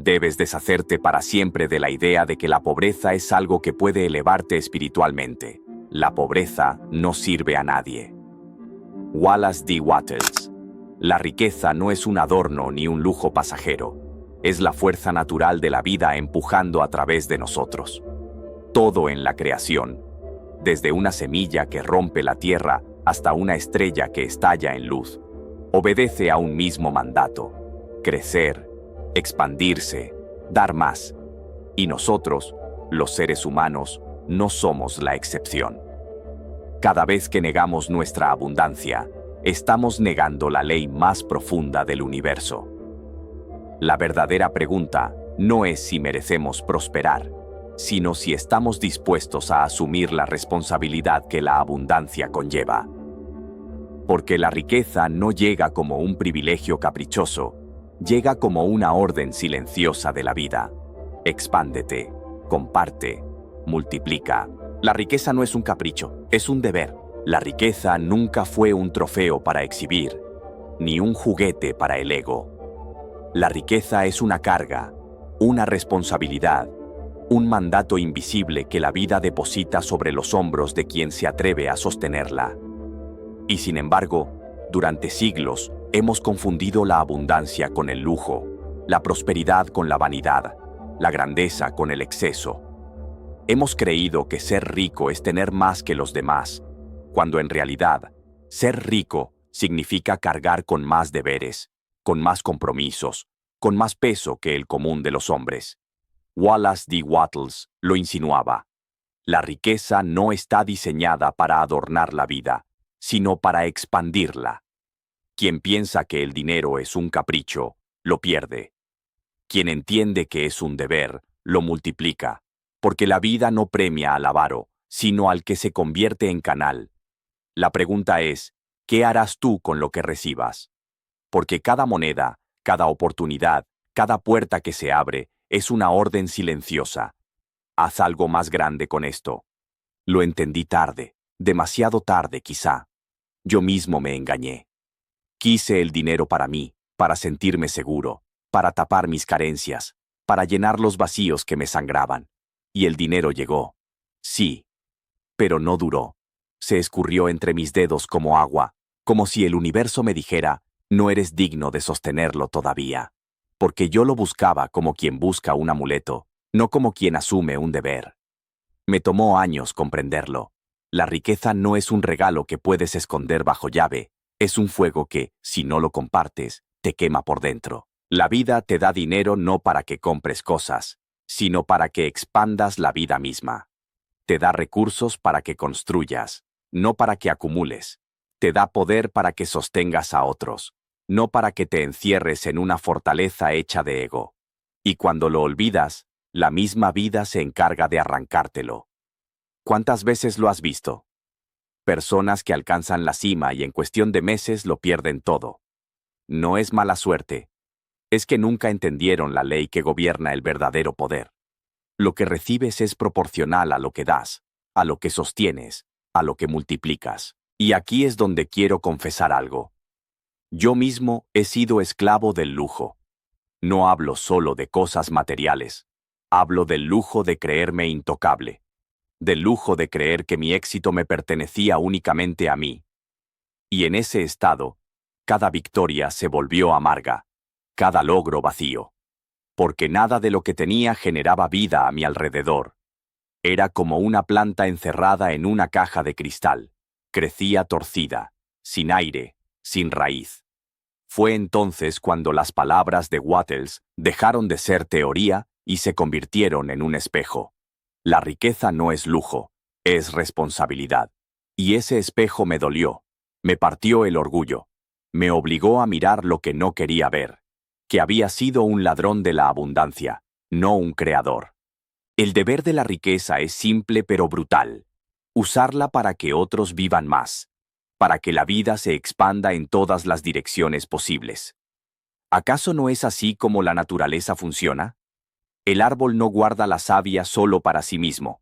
Debes deshacerte para siempre de la idea de que la pobreza es algo que puede elevarte espiritualmente. La pobreza no sirve a nadie. Wallace D. Wattles. La riqueza no es un adorno ni un lujo pasajero. Es la fuerza natural de la vida empujando a través de nosotros. Todo en la creación, desde una semilla que rompe la tierra hasta una estrella que estalla en luz, obedece a un mismo mandato: crecer, expandirse, dar más. Y nosotros, los seres humanos, no somos la excepción. Cada vez que negamos nuestra abundancia, estamos negando la ley más profunda del universo. La verdadera pregunta no es si merecemos prosperar, sino si estamos dispuestos a asumir la responsabilidad que la abundancia conlleva. Porque la riqueza no llega como un privilegio caprichoso, llega como una orden silenciosa de la vida. Expándete, comparte, multiplica. La riqueza no es un capricho, es un deber. La riqueza nunca fue un trofeo para exhibir, ni un juguete para el ego. La riqueza es una carga, una responsabilidad, un mandato invisible que la vida deposita sobre los hombros de quien se atreve a sostenerla. Y sin embargo, durante siglos hemos confundido la abundancia con el lujo, la prosperidad con la vanidad, la grandeza con el exceso. Hemos creído que ser rico es tener más que los demás, cuando en realidad, ser rico significa cargar con más deberes, con más compromisos, con más peso que el común de los hombres. Wallace D. Wattles lo insinuaba. La riqueza no está diseñada para adornar la vida, sino para expandirla. Quien piensa que el dinero es un capricho, lo pierde. Quien entiende que es un deber, lo multiplica, porque la vida no premia al avaro, sino al que se convierte en canal. La pregunta es, ¿qué harás tú con lo que recibas? Porque cada moneda, cada oportunidad, cada puerta que se abre, es una orden silenciosa. Haz algo más grande con esto. Lo entendí tarde, demasiado tarde quizá. Yo mismo me engañé. Quise el dinero para mí, para sentirme seguro, para tapar mis carencias, para llenar los vacíos que me sangraban. Y el dinero llegó. Sí. Pero no duró. Se escurrió entre mis dedos como agua, como si el universo me dijera, no eres digno de sostenerlo todavía. Porque yo lo buscaba como quien busca un amuleto, no como quien asume un deber. Me tomó años comprenderlo. La riqueza no es un regalo que puedes esconder bajo llave, es un fuego que, si no lo compartes, te quema por dentro. La vida te da dinero no para que compres cosas, sino para que expandas la vida misma. Te da recursos para que construyas, no para que acumules. Te da poder para que sostengas a otros, no para que te encierres en una fortaleza hecha de ego. Y cuando lo olvidas, la misma vida se encarga de arrancártelo. ¿Cuántas veces lo has visto? Personas que alcanzan la cima y en cuestión de meses lo pierden todo. No es mala suerte. Es que nunca entendieron la ley que gobierna el verdadero poder. Lo que recibes es proporcional a lo que das, a lo que sostienes, a lo que multiplicas. Y aquí es donde quiero confesar algo. Yo mismo he sido esclavo del lujo. No hablo solo de cosas materiales. Hablo del lujo de creerme intocable. Del lujo de creer que mi éxito me pertenecía únicamente a mí. Y en ese estado, cada victoria se volvió amarga, cada logro vacío. Porque nada de lo que tenía generaba vida a mi alrededor. Era como una planta encerrada en una caja de cristal. Crecía torcida, sin aire, sin raíz. Fue entonces cuando las palabras de Wattles dejaron de ser teoría y se convirtieron en un espejo. La riqueza no es lujo, es responsabilidad. Y ese espejo me dolió, me partió el orgullo, me obligó a mirar lo que no quería ver, que había sido un ladrón de la abundancia, no un creador. El deber de la riqueza es simple pero brutal. Usarla para que otros vivan más, para que la vida se expanda en todas las direcciones posibles. ¿Acaso no es así como la naturaleza funciona? El árbol no guarda la savia solo para sí mismo.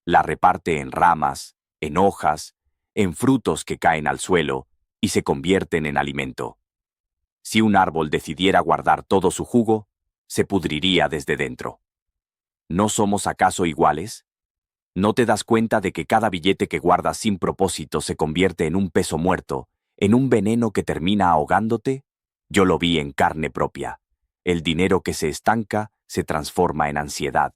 La reparte en ramas, en hojas, en frutos que caen al suelo y se convierten en alimento. Si un árbol decidiera guardar todo su jugo, se pudriría desde dentro. ¿No somos acaso iguales? ¿No te das cuenta de que cada billete que guardas sin propósito se convierte en un peso muerto, en un veneno que termina ahogándote? Yo lo vi en carne propia. El dinero que se estanca se transforma en ansiedad.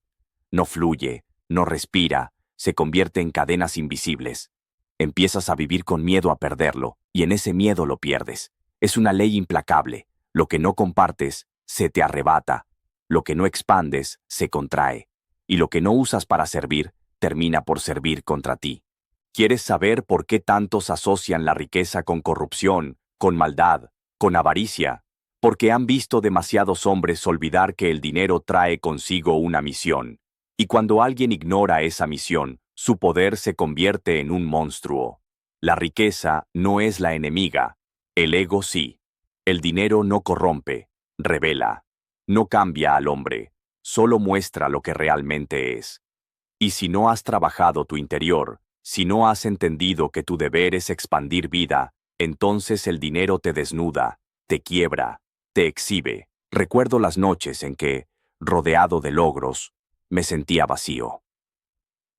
No fluye, no respira, se convierte en cadenas invisibles. Empiezas a vivir con miedo a perderlo, y en ese miedo lo pierdes. Es una ley implacable. Lo que no compartes, se te arrebata. Lo que no expandes, se contrae. Y lo que no usas para servir, termina por servir contra ti. ¿Quieres saber por qué tantos asocian la riqueza con corrupción, con maldad, con avaricia? Porque han visto demasiados hombres olvidar que el dinero trae consigo una misión. Y cuando alguien ignora esa misión, su poder se convierte en un monstruo. La riqueza no es la enemiga, el ego sí. El dinero no corrompe, revela. No cambia al hombre, solo muestra lo que realmente es. Y si no has trabajado tu interior, si no has entendido que tu deber es expandir vida, entonces el dinero te desnuda, te quiebra, te exhibe. Recuerdo las noches en que, rodeado de logros, me sentía vacío.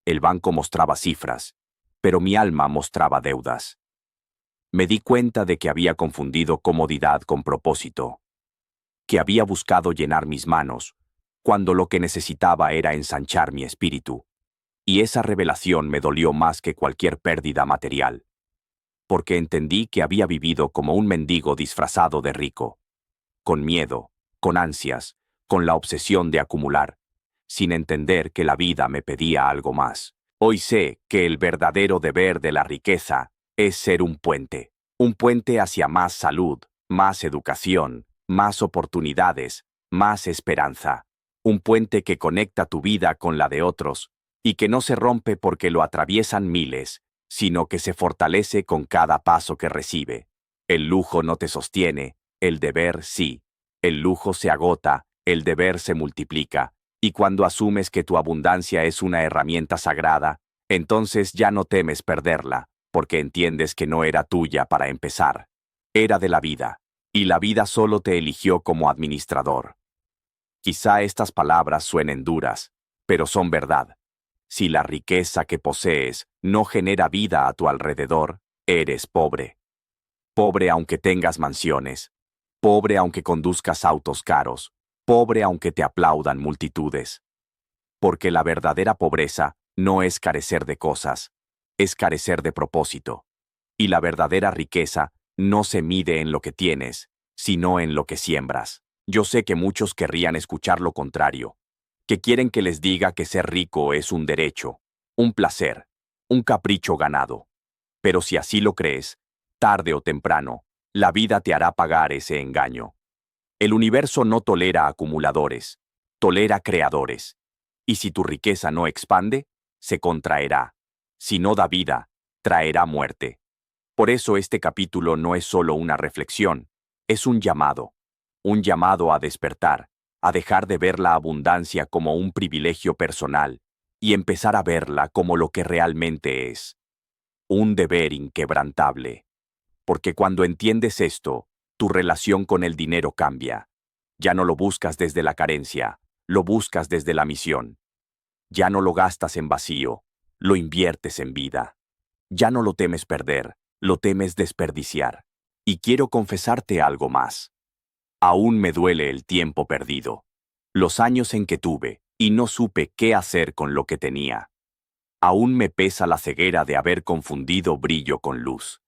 El banco mostraba cifras, pero mi alma mostraba deudas. Me di cuenta de que había confundido comodidad con propósito, que había buscado llenar mis manos, cuando lo que necesitaba era ensanchar mi espíritu. Y esa revelación me dolió más que cualquier pérdida material, porque entendí que había vivido como un mendigo disfrazado de rico, con miedo, con ansias, con la obsesión de acumular, sin entender que la vida me pedía algo más. Hoy sé que el verdadero deber de la riqueza es ser un puente hacia más salud, más educación, más oportunidades, más esperanza, un puente que conecta tu vida con la de otros, y que no se rompe porque lo atraviesan miles, sino que se fortalece con cada paso que recibe. El lujo no te sostiene, el deber sí. El lujo se agota, el deber se multiplica, y cuando asumes que tu abundancia es una herramienta sagrada, entonces ya no temes perderla, porque entiendes que no era tuya para empezar. Era de la vida, y la vida solo te eligió como administrador. Quizá estas palabras suenen duras, pero son verdad. Si la riqueza que posees no genera vida a tu alrededor, eres pobre. Pobre aunque tengas mansiones. Pobre aunque conduzcas autos caros. Pobre aunque te aplaudan multitudes. Porque la verdadera pobreza no es carecer de cosas, es carecer de propósito. Y la verdadera riqueza no se mide en lo que tienes, sino en lo que siembras. Yo sé que muchos querrían escuchar lo contrario, que quieren que les diga que ser rico es un derecho, un placer, un capricho ganado. Pero si así lo crees, tarde o temprano, la vida te hará pagar ese engaño. El universo no tolera acumuladores, tolera creadores. Y si tu riqueza no expande, se contraerá. Si no da vida, traerá muerte. Por eso este capítulo no es solo una reflexión, es un llamado a despertar, a dejar de ver la abundancia como un privilegio personal y empezar a verla como lo que realmente es, un deber inquebrantable. Porque cuando entiendes esto, tu relación con el dinero cambia. Ya no lo buscas desde la carencia, lo buscas desde la misión. Ya no lo gastas en vacío, lo inviertes en vida. Ya no lo temes perder, lo temes desperdiciar. Y quiero confesarte algo más. Aún me duele el tiempo perdido, los años en que tuve y no supe qué hacer con lo que tenía. Aún me pesa la ceguera de haber confundido brillo con luz.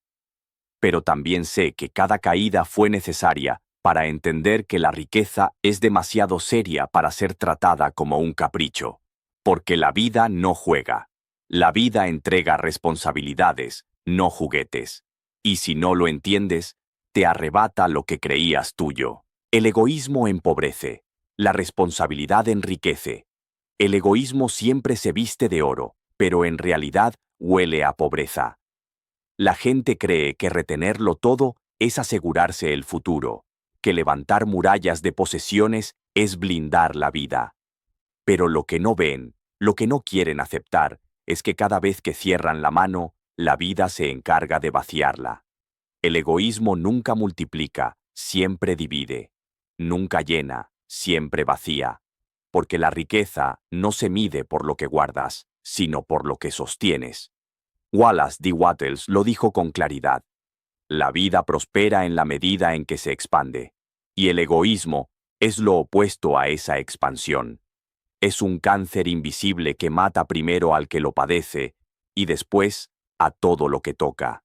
Pero también sé que cada caída fue necesaria para entender que la riqueza es demasiado seria para ser tratada como un capricho. Porque la vida no juega. La vida entrega responsabilidades, no juguetes. Y si no lo entiendes, te arrebata lo que creías tuyo. El egoísmo empobrece. La responsabilidad enriquece. El egoísmo siempre se viste de oro, pero en realidad huele a pobreza. La gente cree que retenerlo todo es asegurarse el futuro, que levantar murallas de posesiones es blindar la vida. Pero lo que no ven, lo que no quieren aceptar, es que cada vez que cierran la mano, la vida se encarga de vaciarla. El egoísmo nunca multiplica, siempre divide. Nunca llena, siempre vacía, porque la riqueza no se mide por lo que guardas, sino por lo que sostienes. Wallace D. Wattles lo dijo con claridad. La vida prospera en la medida en que se expande, y el egoísmo es lo opuesto a esa expansión. Es un cáncer invisible que mata primero al que lo padece y después a todo lo que toca.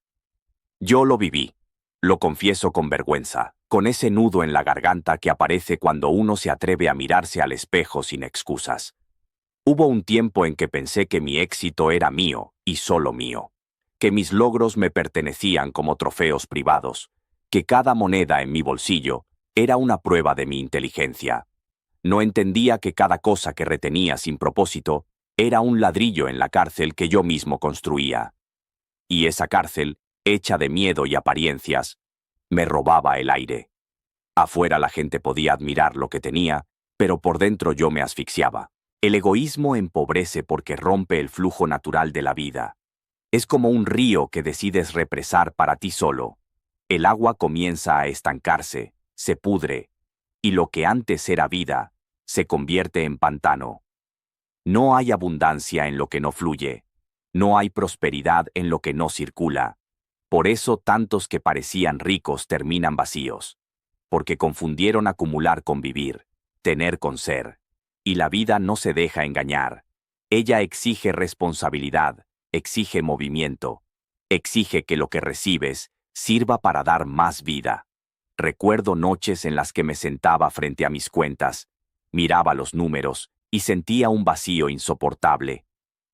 Yo lo viví, lo confieso con vergüenza, con ese nudo en la garganta que aparece cuando uno se atreve a mirarse al espejo sin excusas. Hubo un tiempo en que pensé que mi éxito era mío y solo mío, que mis logros me pertenecían como trofeos privados, que cada moneda en mi bolsillo era una prueba de mi inteligencia. No entendía que cada cosa que retenía sin propósito era un ladrillo en la cárcel que yo mismo construía. Y esa cárcel, hecha de miedo y apariencias, me robaba el aire. Afuera la gente podía admirar lo que tenía, pero por dentro yo me asfixiaba. El egoísmo empobrece porque rompe el flujo natural de la vida. Es como un río que decides represar para ti solo. El agua comienza a estancarse, se pudre, y lo que antes era vida, se convierte en pantano. No hay abundancia en lo que no fluye. No hay prosperidad en lo que no circula. Por eso tantos que parecían ricos terminan vacíos, porque confundieron acumular con vivir, tener con ser. Y la vida no se deja engañar. Ella exige responsabilidad, exige movimiento, exige que lo que recibes sirva para dar más vida. Recuerdo noches en las que me sentaba frente a mis cuentas, miraba los números y sentía un vacío insoportable.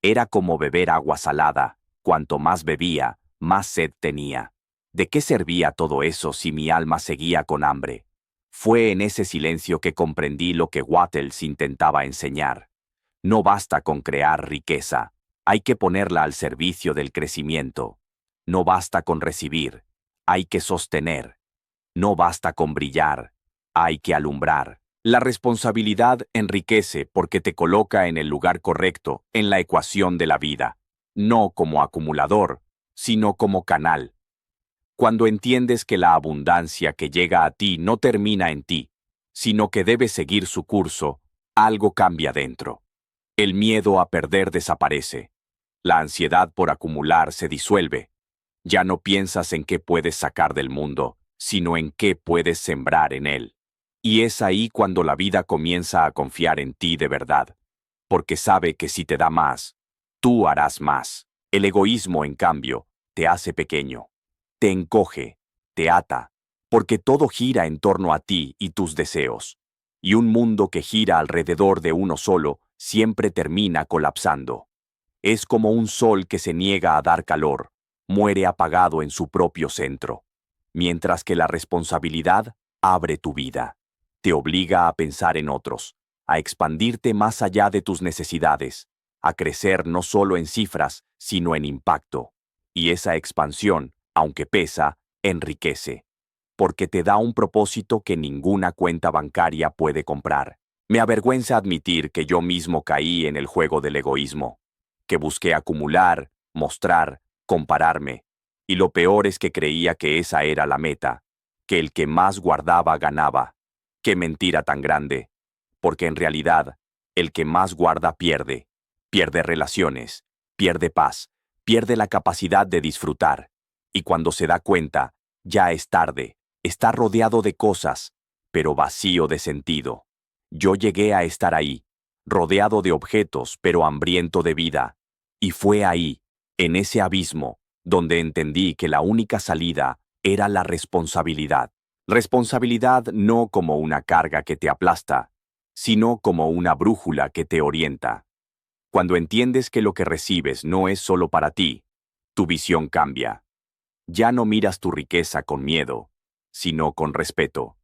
Era como beber agua salada, cuanto más bebía, más sed tenía. ¿De qué servía todo eso si mi alma seguía con hambre? Fue en ese silencio que comprendí lo que Wattles intentaba enseñar. No basta con crear riqueza, hay que ponerla al servicio del crecimiento. No basta con recibir, hay que sostener. No basta con brillar, hay que alumbrar. La responsabilidad enriquece porque te coloca en el lugar correcto en la ecuación de la vida, no como acumulador, sino como canal. Cuando entiendes que la abundancia que llega a ti no termina en ti, sino que debe seguir su curso, algo cambia dentro. El miedo a perder desaparece. La ansiedad por acumular se disuelve. Ya no piensas en qué puedes sacar del mundo, sino en qué puedes sembrar en él. Y es ahí cuando la vida comienza a confiar en ti de verdad, porque sabe que si te da más, tú harás más. El egoísmo, en cambio, te hace pequeño. Te encoge, te ata, porque todo gira en torno a ti y tus deseos. Y un mundo que gira alrededor de uno solo siempre termina colapsando. Es como un sol que se niega a dar calor, muere apagado en su propio centro, mientras que la responsabilidad abre tu vida. Te obliga a pensar en otros, a expandirte más allá de tus necesidades, a crecer no solo en cifras, sino en impacto. Y esa expansión, aunque pesa, enriquece, porque te da un propósito que ninguna cuenta bancaria puede comprar. Me avergüenza admitir que yo mismo caí en el juego del egoísmo, que busqué acumular, mostrar, compararme, y lo peor es que creía que esa era la meta, que el que más guardaba ganaba. ¡Qué mentira tan grande! Porque en realidad, el que más guarda pierde, pierde relaciones, pierde paz, pierde la capacidad de disfrutar. Y cuando se da cuenta, ya es tarde, está rodeado de cosas, pero vacío de sentido. Yo llegué a estar ahí, rodeado de objetos, pero hambriento de vida. Y fue ahí, en ese abismo, donde entendí que la única salida era la responsabilidad. Responsabilidad no como una carga que te aplasta, sino como una brújula que te orienta. Cuando entiendes que lo que recibes no es solo para ti, tu visión cambia. Ya no miras tu riqueza con miedo, sino con respeto.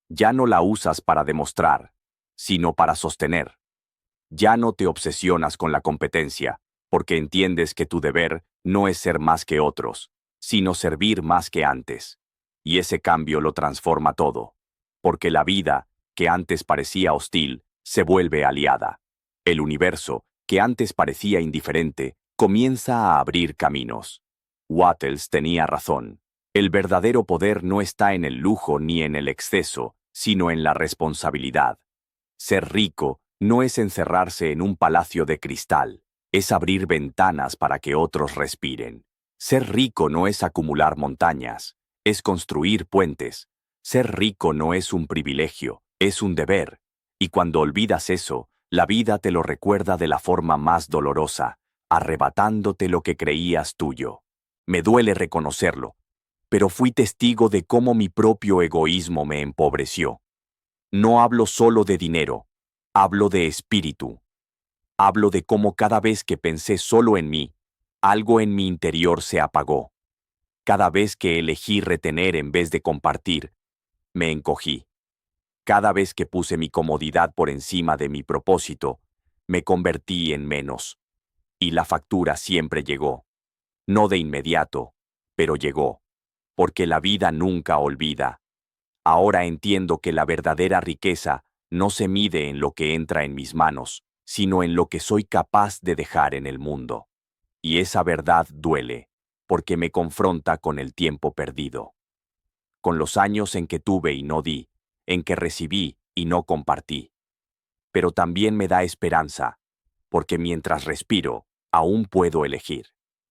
Ya no la usas para demostrar, sino para sostener. Ya no te obsesionas con la competencia, porque entiendes que tu deber no es ser más que otros, sino servir más que antes. Y ese cambio lo transforma todo, porque la vida, que antes parecía hostil, se vuelve aliada. El universo, que antes parecía indiferente, comienza a abrir caminos. Wattles tenía razón. El verdadero poder no está en el lujo ni en el exceso, sino en la responsabilidad. Ser rico no es encerrarse en un palacio de cristal, es abrir ventanas para que otros respiren. Ser rico no es acumular montañas, es construir puentes. Ser rico no es un privilegio, es un deber. Y cuando olvidas eso, la vida te lo recuerda de la forma más dolorosa, arrebatándote lo que creías tuyo. Me duele reconocerlo, pero fui testigo de cómo mi propio egoísmo me empobreció. No hablo solo de dinero, hablo de espíritu. Hablo de cómo cada vez que pensé solo en mí, algo en mi interior se apagó. Cada vez que elegí retener en vez de compartir, me encogí. Cada vez que puse mi comodidad por encima de mi propósito, me convertí en menos. Y la factura siempre llegó. No de inmediato, pero llegó. Porque la vida nunca olvida. Ahora entiendo que la verdadera riqueza no se mide en lo que entra en mis manos, sino en lo que soy capaz de dejar en el mundo. Y esa verdad duele, porque me confronta con el tiempo perdido. Con los años en que tuve y no di, en que recibí y no compartí. Pero también me da esperanza, porque mientras respiro, aún puedo elegir.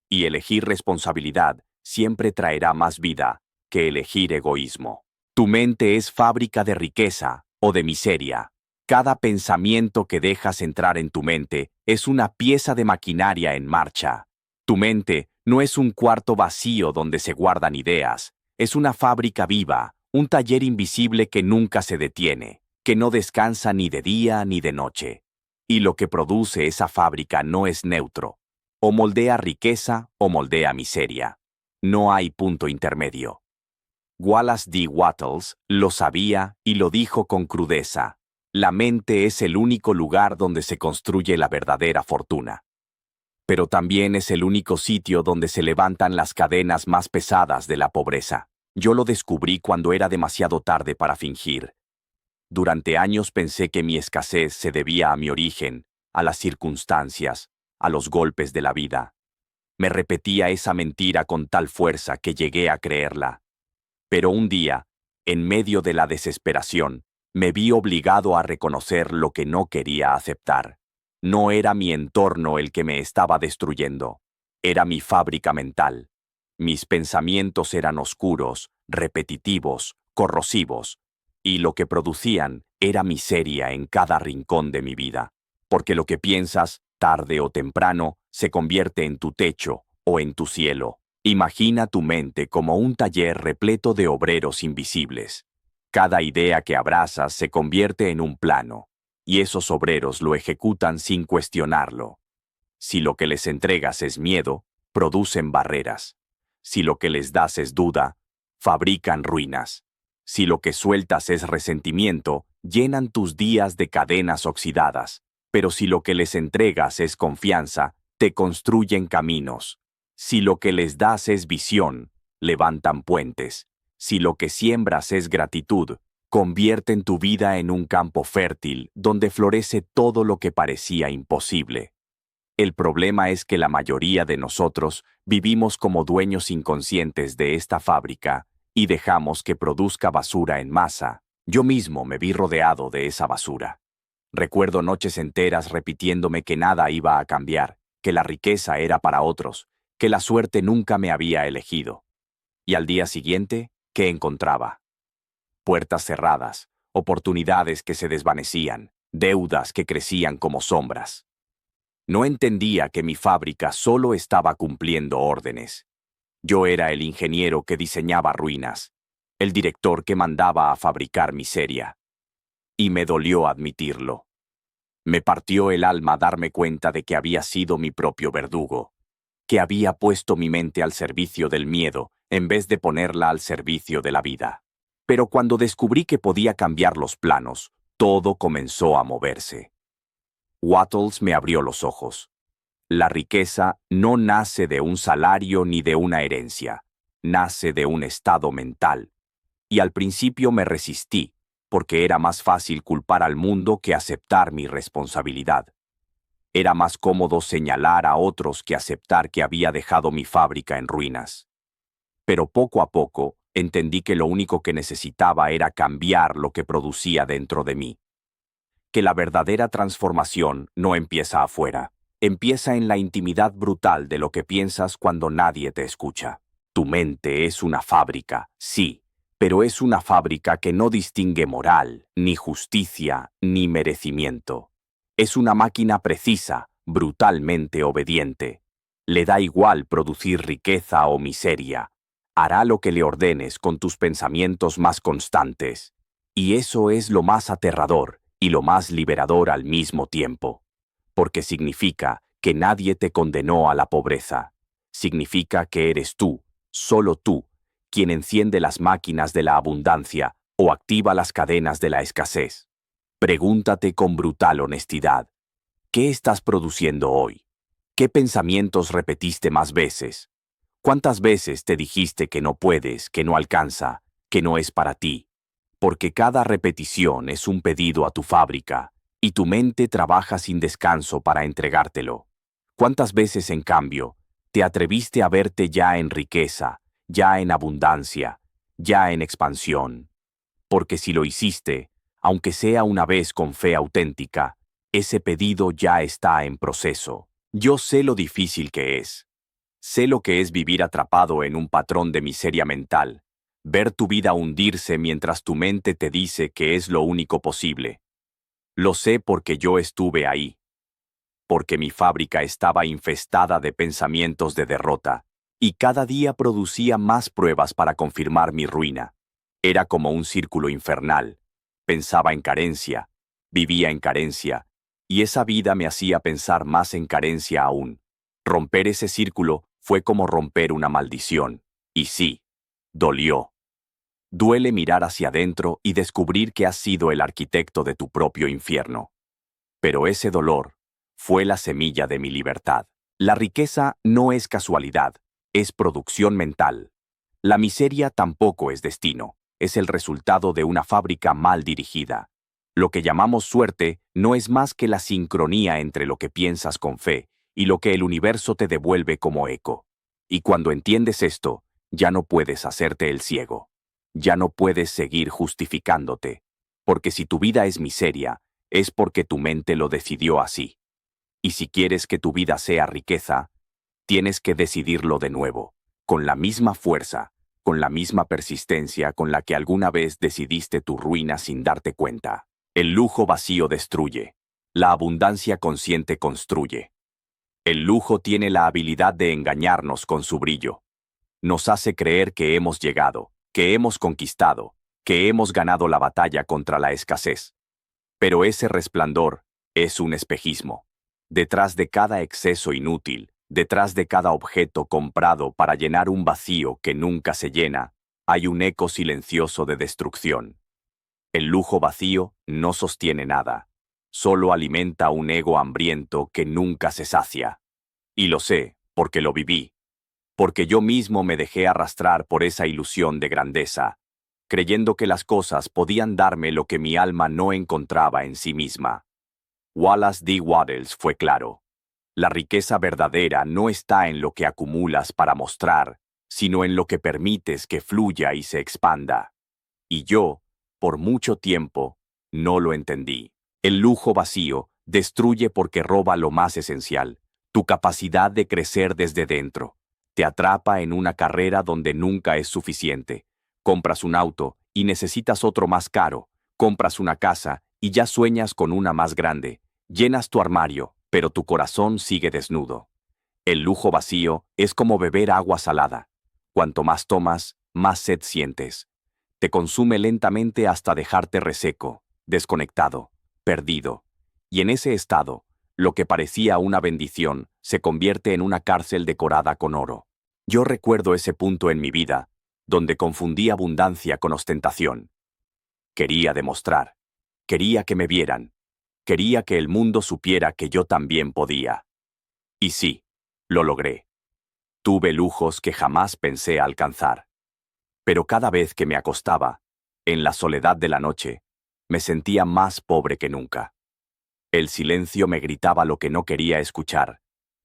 Y elegir responsabilidad siempre traerá más vida que elegir egoísmo. Tu mente es fábrica de riqueza o de miseria. Cada pensamiento que dejas entrar en tu mente es una pieza de maquinaria en marcha. Tu mente no es un cuarto vacío donde se guardan ideas, es una fábrica viva, un taller invisible que nunca se detiene, que no descansa ni de día ni de noche. Y lo que produce esa fábrica no es neutro. O moldea riqueza o moldea miseria. No hay punto intermedio. Wallace D. Wattles lo sabía y lo dijo con crudeza. La mente es el único lugar donde se construye la verdadera fortuna. Pero también es el único sitio donde se levantan las cadenas más pesadas de la pobreza. Yo lo descubrí cuando era demasiado tarde para fingir. Durante años pensé que mi escasez se debía a mi origen, a las circunstancias, a los golpes de la vida. Me repetía esa mentira con tal fuerza que llegué a creerla. Pero un día, en medio de la desesperación, me vi obligado a reconocer lo que no quería aceptar. No era mi entorno el que me estaba destruyendo, era mi fábrica mental. Mis pensamientos eran oscuros, repetitivos, corrosivos, y lo que producían era miseria en cada rincón de mi vida. Porque lo que piensas, tarde o temprano, se convierte en tu techo o en tu cielo. Imagina tu mente como un taller repleto de obreros invisibles. Cada idea que abrazas se convierte en un plano, y esos obreros lo ejecutan sin cuestionarlo. Si lo que les entregas es miedo, producen barreras. Si lo que les das es duda, fabrican ruinas. Si lo que sueltas es resentimiento, llenan tus días de cadenas oxidadas. Pero si lo que les entregas es confianza, te construyen caminos. Si lo que les das es visión, levantan puentes. Si lo que siembras es gratitud, convierten tu vida en un campo fértil donde florece todo lo que parecía imposible. El problema es que la mayoría de nosotros vivimos como dueños inconscientes de esta fábrica y dejamos que produzca basura en masa. Yo mismo me vi rodeado de esa basura. Recuerdo noches enteras repitiéndome que nada iba a cambiar, que la riqueza era para otros, que la suerte nunca me había elegido. Y al día siguiente, ¿qué encontraba? Puertas cerradas, oportunidades que se desvanecían, deudas que crecían como sombras. No entendía que mi fábrica solo estaba cumpliendo órdenes. Yo era el ingeniero que diseñaba ruinas, el director que mandaba a fabricar miseria. Y me dolió admitirlo. Me partió el alma darme cuenta de que había sido mi propio verdugo, que había puesto mi mente al servicio del miedo en vez de ponerla al servicio de la vida. Pero cuando descubrí que podía cambiar los planos, todo comenzó a moverse. Wattles me abrió los ojos. La riqueza no nace de un salario ni de una herencia, nace de un estado mental. Y al principio me resistí, porque era más fácil culpar al mundo que aceptar mi responsabilidad. Era más cómodo señalar a otros que aceptar que había dejado mi fábrica en ruinas. Pero poco a poco entendí que lo único que necesitaba era cambiar lo que producía dentro de mí. que la verdadera transformación no empieza afuera. Empieza en la intimidad brutal de lo que piensas cuando nadie te escucha. Tu mente es una fábrica, sí, pero es una fábrica que no distingue moral, ni justicia, ni merecimiento. Es una máquina precisa, brutalmente obediente. Le da igual producir riqueza o miseria. Hará lo que le ordenes con tus pensamientos más constantes. Y eso es lo más aterrador y lo más liberador al mismo tiempo. Porque significa que nadie te condenó a la pobreza. Significa que eres tú, solo tú, quien enciende las máquinas de la abundancia o activa las cadenas de la escasez. Pregúntate con brutal honestidad, ¿qué estás produciendo hoy? ¿Qué pensamientos repetiste más veces? ¿Cuántas veces te dijiste que no puedes, que no alcanza, que no es para ti? Porque cada repetición es un pedido a tu fábrica, y tu mente trabaja sin descanso para entregártelo. ¿Cuántas veces, en cambio, te atreviste a verte ya en riqueza, ya en abundancia, ya en expansión? Porque si lo hiciste, aunque sea una vez con fe auténtica, ese pedido ya está en proceso. Yo sé lo difícil que es. Sé lo que es vivir atrapado en un patrón de miseria mental, ver tu vida hundirse mientras tu mente te dice que es lo único posible. Lo sé porque yo estuve ahí. Porque mi fábrica estaba infestada de pensamientos de derrota, y cada día producía más pruebas para confirmar mi ruina. Era como un círculo infernal. Pensaba en carencia, vivía en carencia, y esa vida me hacía pensar más en carencia aún. Romper ese círculo fue como romper una maldición. Y sí, dolió. Duele mirar hacia adentro y descubrir que has sido el arquitecto de tu propio infierno. Pero ese dolor fue la semilla de mi libertad. La riqueza no es casualidad, es producción mental. La miseria tampoco es destino, es el resultado de una fábrica mal dirigida. Lo que llamamos suerte no es más que la sincronía entre lo que piensas con fe y lo que el universo te devuelve como eco. Y cuando entiendes esto, ya no puedes hacerte el ciego. Ya no puedes seguir justificándote, porque si tu vida es miseria, es porque tu mente lo decidió así. Y si quieres que tu vida sea riqueza, tienes que decidirlo de nuevo, con la misma fuerza, con la misma persistencia con la que alguna vez decidiste tu ruina sin darte cuenta. El lujo vacío destruye. La abundancia consciente construye. El lujo tiene la habilidad de engañarnos con su brillo. Nos hace creer que hemos llegado, que hemos conquistado, que hemos ganado la batalla contra la escasez. Pero ese resplandor es un espejismo. Detrás de cada exceso inútil, detrás de cada objeto comprado para llenar un vacío que nunca se llena, hay un eco silencioso de destrucción. El lujo vacío no sostiene nada, solo alimenta un ego hambriento que nunca se sacia. Y lo sé, porque lo viví, porque yo mismo me dejé arrastrar por esa ilusión de grandeza, creyendo que las cosas podían darme lo que mi alma no encontraba en sí misma. Wallace D. Wattles fue claro. La riqueza verdadera no está en lo que acumulas para mostrar, sino en lo que permites que fluya y se expanda. Y yo, por mucho tiempo, no lo entendí. El lujo vacío destruye porque roba lo más esencial, tu capacidad de crecer desde dentro. Te atrapa en una carrera donde nunca es suficiente. Compras un auto y necesitas otro más caro. Compras una casa y ya sueñas con una más grande. Llenas tu armario, pero tu corazón sigue desnudo. El lujo vacío es como beber agua salada. Cuanto más tomas, más sed sientes. Te consume lentamente hasta dejarte reseco, desconectado, perdido. Y en ese estado, lo que parecía una bendición se convierte en una cárcel decorada con oro. Yo recuerdo ese punto en mi vida, donde confundí abundancia con ostentación. Quería demostrar. Quería que me vieran. Quería que el mundo supiera que yo también podía. Y sí, lo logré. Tuve lujos que jamás pensé alcanzar. Pero cada vez que me acostaba, en la soledad de la noche, me sentía más pobre que nunca. El silencio me gritaba lo que no quería escuchar,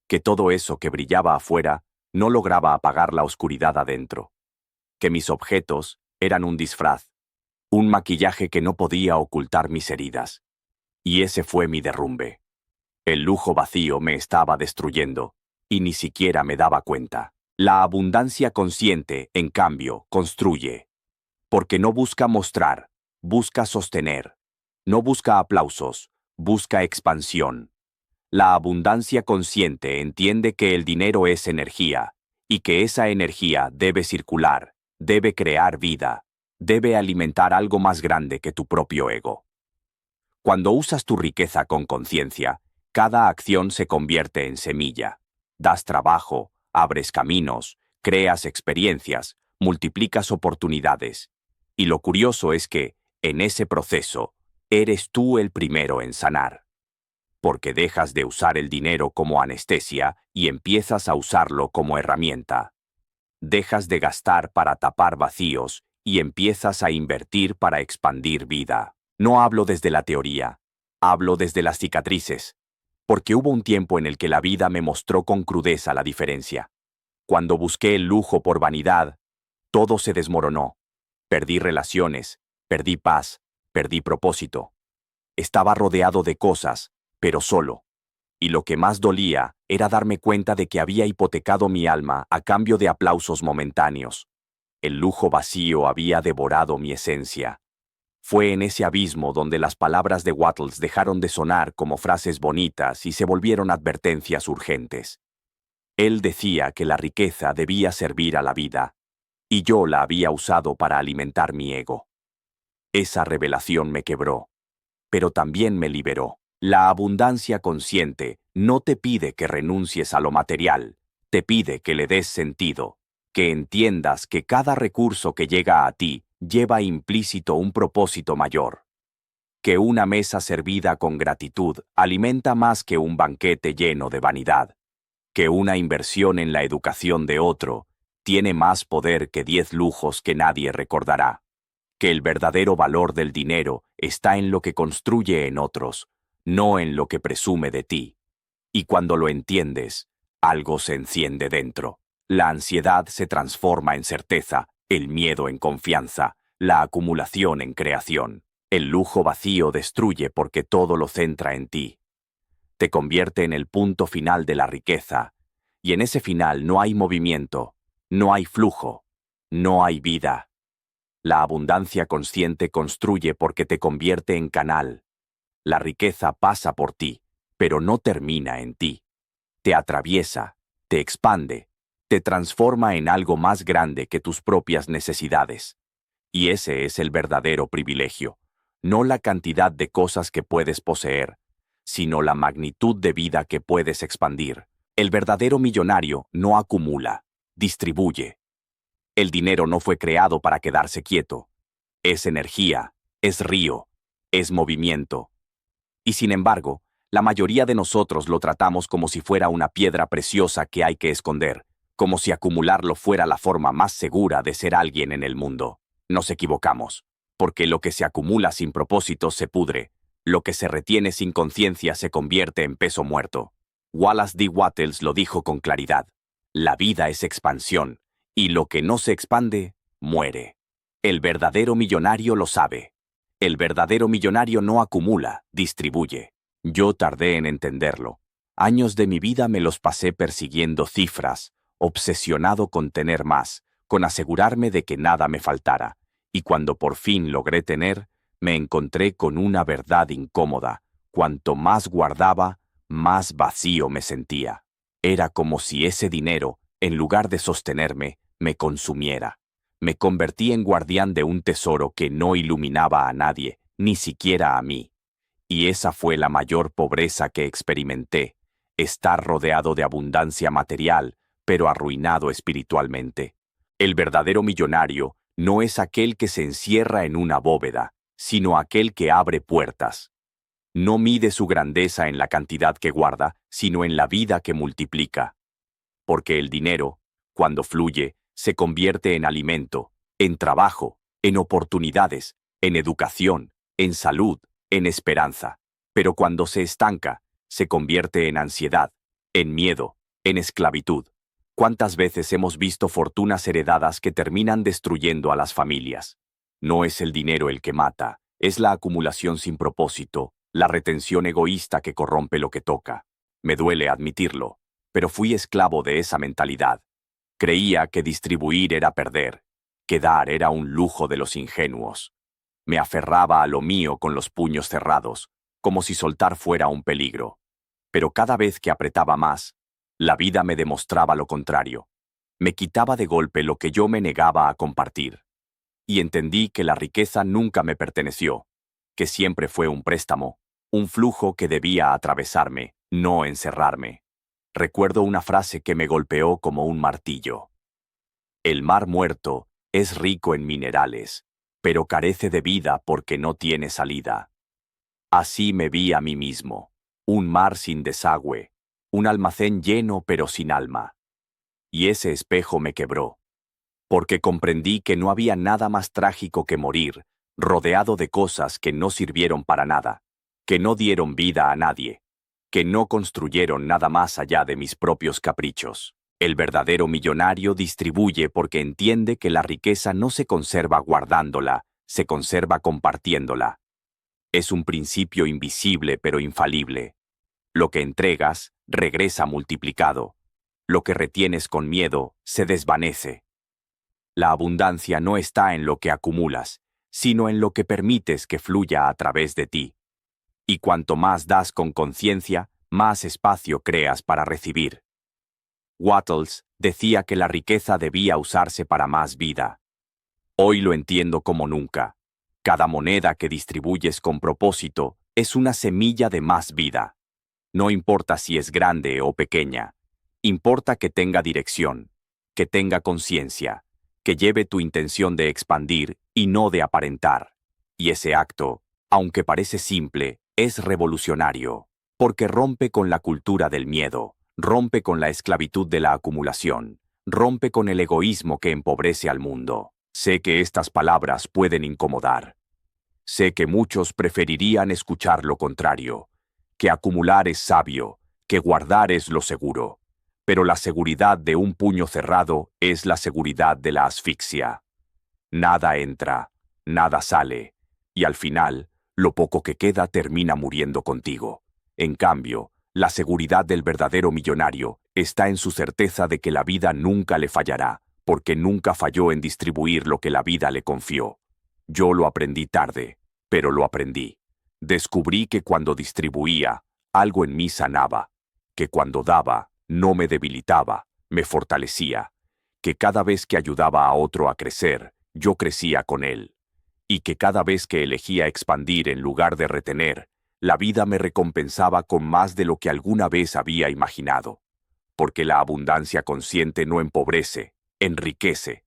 que todo eso que brillaba afuera no lograba apagar la oscuridad adentro, que mis objetos eran un disfraz, un maquillaje que no podía ocultar mis heridas. Y ese fue mi derrumbe. El lujo vacío me estaba destruyendo, y ni siquiera me daba cuenta. La abundancia consciente, en cambio, construye. Porque no busca mostrar, busca sostener. No busca aplausos, busca expansión. La abundancia consciente entiende que el dinero es energía, y que esa energía debe circular, debe crear vida, debe alimentar algo más grande que tu propio ego. Cuando usas tu riqueza con conciencia, cada acción se convierte en semilla. Das trabajo, abres caminos, creas experiencias, multiplicas oportunidades. Y lo curioso es que, en ese proceso, eres tú el primero en sanar. Porque dejas de usar el dinero como anestesia y empiezas a usarlo como herramienta. Dejas de gastar para tapar vacíos y empiezas a invertir para expandir vida. No hablo desde la teoría, hablo desde las cicatrices, porque hubo un tiempo en el que la vida me mostró con crudeza la diferencia. Cuando busqué el lujo por vanidad, todo se desmoronó. Perdí relaciones, perdí paz, perdí propósito. Estaba rodeado de cosas, pero solo. Y lo que más dolía era darme cuenta de que había hipotecado mi alma a cambio de aplausos momentáneos. El lujo vacío había devorado mi esencia. Fue en ese abismo donde las palabras de Wattles dejaron de sonar como frases bonitas y se volvieron advertencias urgentes. Él decía que la riqueza debía servir a la vida, y yo la había usado para alimentar mi ego. Esa revelación me quebró, pero también me liberó. La abundancia consciente no te pide que renuncies a lo material, te pide que le des sentido, que entiendas que cada recurso que llega a ti lleva implícito un propósito mayor. Que una mesa servida con gratitud alimenta más que un banquete lleno de vanidad. Que una inversión en la educación de otro tiene más poder que 10 lujos que nadie recordará. Que el verdadero valor del dinero está en lo que construye en otros, no en lo que presume de ti. Y cuando lo entiendes, algo se enciende dentro. La ansiedad se transforma en certeza, el miedo en confianza, la acumulación en creación. El lujo vacío destruye porque todo lo centra en ti. Te convierte en el punto final de la riqueza, y en ese final no hay movimiento, no hay flujo, no hay vida. La abundancia consciente construye porque te convierte en canal. La riqueza pasa por ti, pero no termina en ti. Te atraviesa, te expande, te transforma en algo más grande que tus propias necesidades. Y ese es el verdadero privilegio, no la cantidad de cosas que puedes poseer, sino la magnitud de vida que puedes expandir. El verdadero millonario no acumula, distribuye. El dinero no fue creado para quedarse quieto. Es energía, es río, es movimiento. Y sin embargo, la mayoría de nosotros lo tratamos como si fuera una piedra preciosa que hay que esconder, como si acumularlo fuera la forma más segura de ser alguien en el mundo. Nos equivocamos, porque lo que se acumula sin propósito se pudre, lo que se retiene sin conciencia se convierte en peso muerto. Wallace D. Wattles lo dijo con claridad. La vida es expansión, y lo que no se expande, muere. El verdadero millonario lo sabe. El verdadero millonario no acumula, distribuye. Yo tardé en entenderlo. Años de mi vida me los pasé persiguiendo cifras, obsesionado con tener más, con asegurarme de que nada me faltara. Y cuando por fin logré tener, me encontré con una verdad incómoda. Cuanto más guardaba, más vacío me sentía. Era como si ese dinero, en lugar de sostenerme, me consumiera. Me convertí en guardián de un tesoro que no iluminaba a nadie, ni siquiera a mí. Y esa fue la mayor pobreza que experimenté, estar rodeado de abundancia material, pero arruinado espiritualmente. El verdadero millonario no es aquel que se encierra en una bóveda, sino aquel que abre puertas. No mide su grandeza en la cantidad que guarda, sino en la vida que multiplica. Porque el dinero, cuando fluye, se convierte en alimento, en trabajo, en oportunidades, en educación, en salud, en esperanza. Pero cuando se estanca, se convierte en ansiedad, en miedo, en esclavitud. ¿Cuántas veces hemos visto fortunas heredadas que terminan destruyendo a las familias? No es el dinero el que mata, es la acumulación sin propósito, La retención egoísta que corrompe lo que toca. Me duele admitirlo, pero fui esclavo de esa mentalidad. Creía que distribuir era perder, que dar era un lujo de los ingenuos. Me aferraba a lo mío con los puños cerrados, como si soltar fuera un peligro. Pero cada vez que apretaba más, la vida me demostraba lo contrario. Me quitaba de golpe lo que yo me negaba a compartir. Y entendí que la riqueza nunca me perteneció, que siempre fue un préstamo, un flujo que debía atravesarme, no encerrarme. Recuerdo una frase que me golpeó como un martillo. El mar muerto es rico en minerales, pero carece de vida porque no tiene salida. Así me vi a mí mismo, un mar sin desagüe, un almacén lleno pero sin alma. Y ese espejo me quebró, porque comprendí que no había nada más trágico que morir, rodeado de cosas que no sirvieron para nada, que no dieron vida a nadie, que no construyeron nada más allá de mis propios caprichos. El verdadero millonario distribuye porque entiende que la riqueza no se conserva guardándola, se conserva compartiéndola. Es un principio invisible pero infalible. Lo que entregas, regresa multiplicado. Lo que retienes con miedo, se desvanece. La abundancia no está en lo que acumulas, sino en lo que permites que fluya a través de ti. Y cuanto más das con conciencia, más espacio creas para recibir. Wattles decía que la riqueza debía usarse para más vida. Hoy lo entiendo como nunca. Cada moneda que distribuyes con propósito es una semilla de más vida. No importa si es grande o pequeña. Importa que tenga dirección, que tenga conciencia, que lleve tu intención de expandir y no de aparentar. Y ese acto, aunque parece simple, es revolucionario, porque rompe con la cultura del miedo, rompe con la esclavitud de la acumulación, rompe con el egoísmo que empobrece al mundo. Sé que estas palabras pueden incomodar. Sé que muchos preferirían escuchar lo contrario, que acumular es sabio, que guardar es lo seguro. Pero la seguridad de un puño cerrado es la seguridad de la asfixia. Nada entra, nada sale, y al final, lo poco que queda termina muriendo contigo. En cambio, la seguridad del verdadero millonario está en su certeza de que la vida nunca le fallará, porque nunca falló en distribuir lo que la vida le confió. Yo lo aprendí tarde, pero lo aprendí. Descubrí que cuando distribuía, algo en mí sanaba, que cuando daba, no me debilitaba, me fortalecía, que cada vez que ayudaba a otro a crecer, yo crecía con él, y que cada vez que elegía expandir en lugar de retener, la vida me recompensaba con más de lo que alguna vez había imaginado. Porque la abundancia consciente no empobrece, enriquece,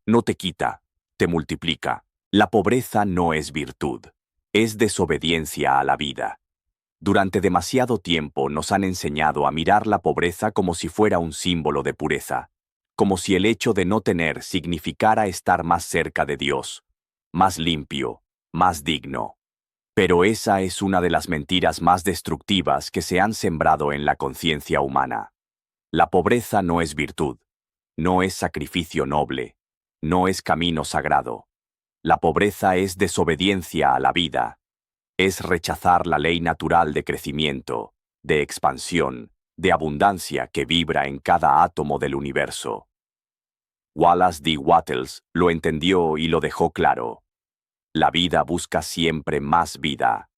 no te quita, te multiplica. La pobreza no es virtud, es desobediencia a la vida. Durante demasiado tiempo nos han enseñado a mirar la pobreza como si fuera un símbolo de pureza, como si el hecho de no tener significara estar más cerca de Dios, más limpio, más digno. Pero esa es una de las mentiras más destructivas que se han sembrado en la conciencia humana. La pobreza no es virtud, no es sacrificio noble, no es camino sagrado. La pobreza es desobediencia a la vida. Es rechazar la ley natural de crecimiento, de expansión, de abundancia que vibra en cada átomo del universo. Wallace D. Wattles lo entendió y lo dejó claro. La vida busca siempre más vida.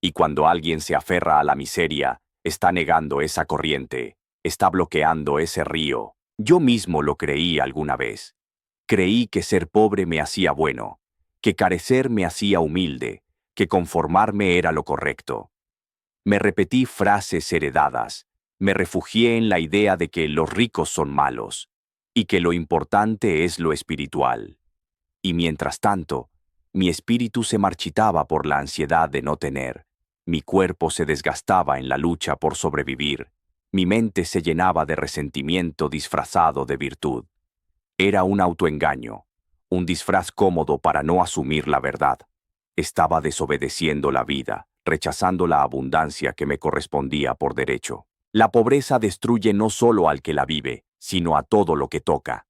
Y cuando alguien se aferra a la miseria, está negando esa corriente, está bloqueando ese río. Yo mismo lo creí alguna vez. Creí que ser pobre me hacía bueno, que carecer me hacía humilde, que conformarme era lo correcto. Me repetí frases heredadas, me refugié en la idea de que los ricos son malos, y que lo importante es lo espiritual. Y mientras tanto, mi espíritu se marchitaba por la ansiedad de no tener, mi cuerpo se desgastaba en la lucha por sobrevivir, mi mente se llenaba de resentimiento disfrazado de virtud. Era un autoengaño, un disfraz cómodo para no asumir la verdad. Estaba desobedeciendo la vida, rechazando la abundancia que me correspondía por derecho. La pobreza destruye no solo al que la vive, sino a todo lo que toca.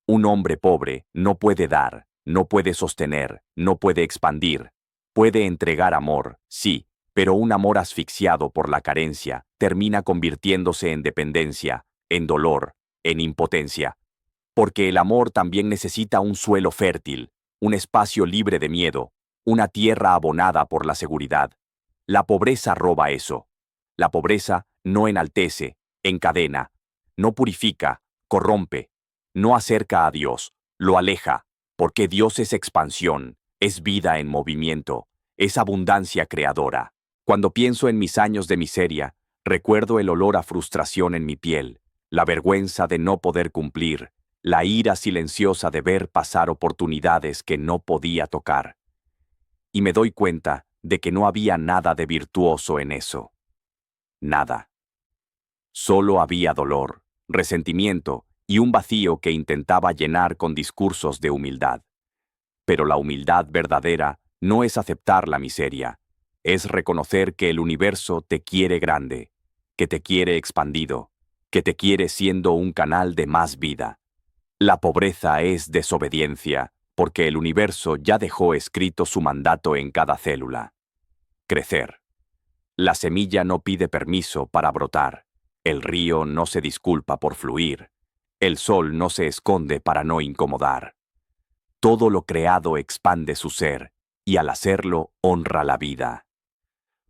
Un hombre pobre no puede dar, no puede sostener, no puede expandir. Puede entregar amor, sí, Pero un amor asfixiado por la carencia termina convirtiéndose en dependencia, en dolor, en impotencia. Porque el amor también necesita un suelo fértil, un espacio libre de miedo, una tierra abonada por la seguridad. La pobreza roba eso. La pobreza no enaltece, encadena, no purifica, corrompe, no acerca a Dios, lo aleja, porque Dios es expansión, es vida en movimiento, es abundancia creadora. Cuando pienso en mis años de miseria, recuerdo el olor a frustración en mi piel, la vergüenza de no poder cumplir, la ira silenciosa de ver pasar oportunidades que no podía tocar. Y me doy cuenta de que no había nada de virtuoso en eso. Nada. Solo había dolor, resentimiento y un vacío que intentaba llenar con discursos de humildad. Pero la humildad verdadera no es aceptar la miseria, es reconocer que el universo te quiere grande, que te quiere expandido, que te quiere siendo un canal de más vida. La pobreza es desobediencia, porque el universo ya dejó escrito su mandato en cada célula. Crecer. La semilla no pide permiso para brotar, el río no se disculpa por fluir, el sol no se esconde para no incomodar. Todo lo creado expande su ser, y al hacerlo honra la vida.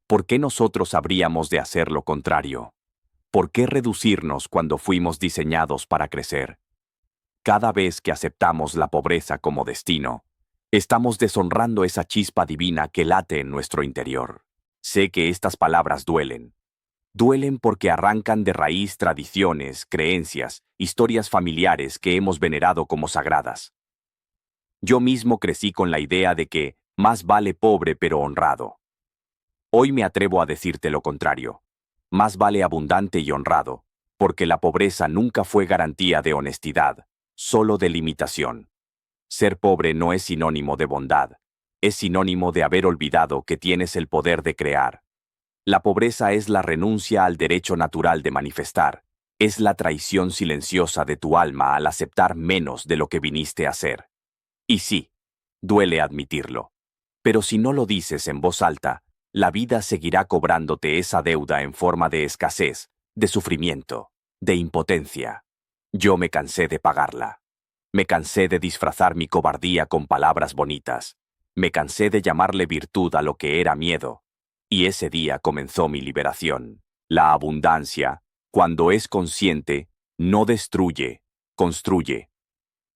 ¿Por qué nosotros habríamos de hacer lo contrario? ¿Por qué reducirnos cuando fuimos diseñados para crecer? Cada vez que aceptamos la pobreza como destino, estamos deshonrando esa chispa divina que late en nuestro interior. Sé que estas palabras duelen. Duelen porque arrancan de raíz tradiciones, creencias, historias familiares que hemos venerado como sagradas. Yo mismo crecí con la idea de que más vale pobre pero honrado. Hoy me atrevo a decirte lo contrario. Más vale abundante y honrado, porque la pobreza nunca fue garantía de honestidad, solo de limitación. Ser pobre no es sinónimo de bondad, es sinónimo de haber olvidado que tienes el poder de crear. La pobreza es la renuncia al derecho natural de manifestar, es la traición silenciosa de tu alma al aceptar menos de lo que viniste a ser. Y sí, duele admitirlo. Pero si no lo dices en voz alta, la vida seguirá cobrándote esa deuda en forma de escasez, de sufrimiento, de impotencia. Yo me cansé de pagarla. Me cansé de disfrazar mi cobardía con palabras bonitas. Me cansé de llamarle virtud a lo que era miedo. Y ese día comenzó mi liberación. La abundancia, cuando es consciente, no destruye, construye.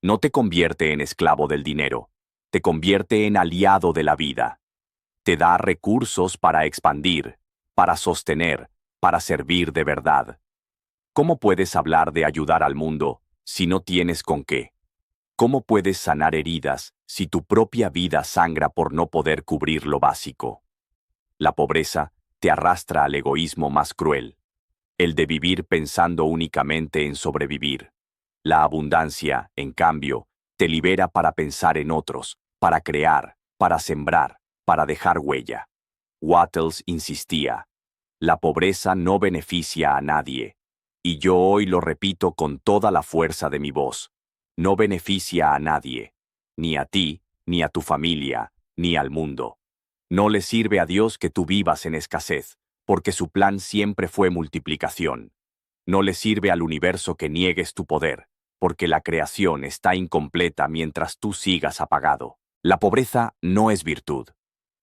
No te convierte en esclavo del dinero, te convierte en aliado de la vida. Te da recursos para expandir, para sostener, para servir de verdad. ¿Cómo puedes hablar de ayudar al mundo si no tienes con qué? ¿Cómo puedes sanar heridas si tu propia vida sangra por no poder cubrir lo básico? La pobreza te arrastra al egoísmo más cruel, el de vivir pensando únicamente en sobrevivir. La abundancia, en cambio, te libera para pensar en otros, para crear, para sembrar, para dejar huella. Wattles insistía, la pobreza no beneficia a nadie, y yo hoy lo repito con toda la fuerza de mi voz. No beneficia a nadie, ni a ti, ni a tu familia, ni al mundo. No le sirve a Dios que tú vivas en escasez, porque su plan siempre fue multiplicación. No le sirve al universo que niegues tu poder, porque la creación está incompleta mientras tú sigas apagado. La pobreza no es virtud,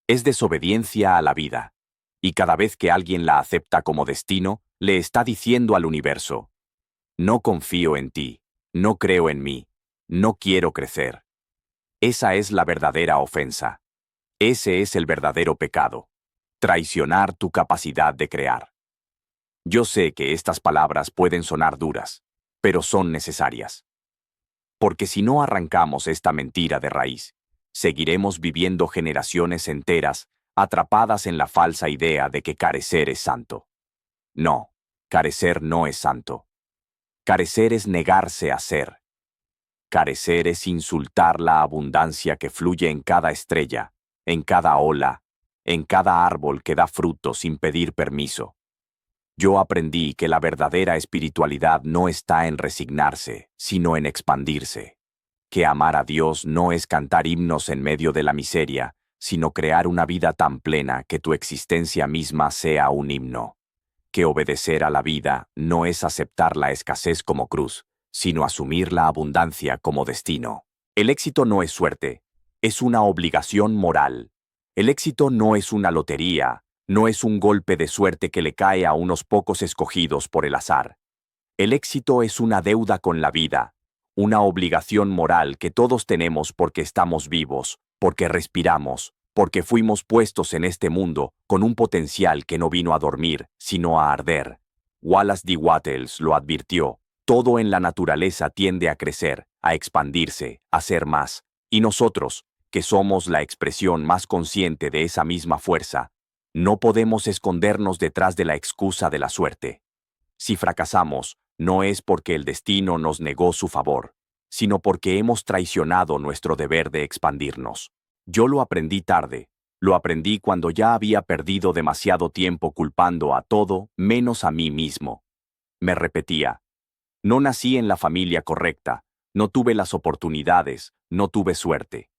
es desobediencia a la vida. Y cada vez que alguien la acepta como destino, le está diciendo al universo: no confío en ti, no creo en mí, no quiero crecer. Esa es la verdadera ofensa. Ese es el verdadero pecado. Traicionar tu capacidad de crear. Yo sé que estas palabras pueden sonar duras, pero son necesarias. Porque si no arrancamos esta mentira de raíz, seguiremos viviendo generaciones enteras atrapadas en la falsa idea de que carecer es santo. No, carecer no es santo. Carecer es negarse a ser. Carecer es insultar la abundancia que fluye en cada estrella, en cada ola, en cada árbol que da fruto sin pedir permiso. Yo aprendí que la verdadera espiritualidad no está en resignarse, sino en expandirse. Que amar a Dios no es cantar himnos en medio de la miseria, sino crear una vida tan plena que tu existencia misma sea un himno. Que obedecer a la vida no es aceptar la escasez como cruz, sino asumir la abundancia como destino. El éxito no es suerte, es una obligación moral. El éxito no es una lotería, no es un golpe de suerte que le cae a unos pocos escogidos por el azar. El éxito es una deuda con la vida, una obligación moral que todos tenemos porque estamos vivos, porque respiramos, porque fuimos puestos en este mundo con un potencial que no vino a dormir, sino a arder. Wallace D. Wattles lo advirtió: todo en la naturaleza tiende a crecer, a expandirse, a ser más, y nosotros, que somos la expresión más consciente de esa misma fuerza, no podemos escondernos detrás de la excusa de la suerte. Si fracasamos, no es porque el destino nos negó su favor, sino porque hemos traicionado nuestro deber de expandirnos. Yo lo aprendí tarde, lo aprendí cuando ya había perdido demasiado tiempo culpando a todo menos a mí mismo. Me repetía: no nací en la familia correcta, no tuve las oportunidades, no tuve suerte.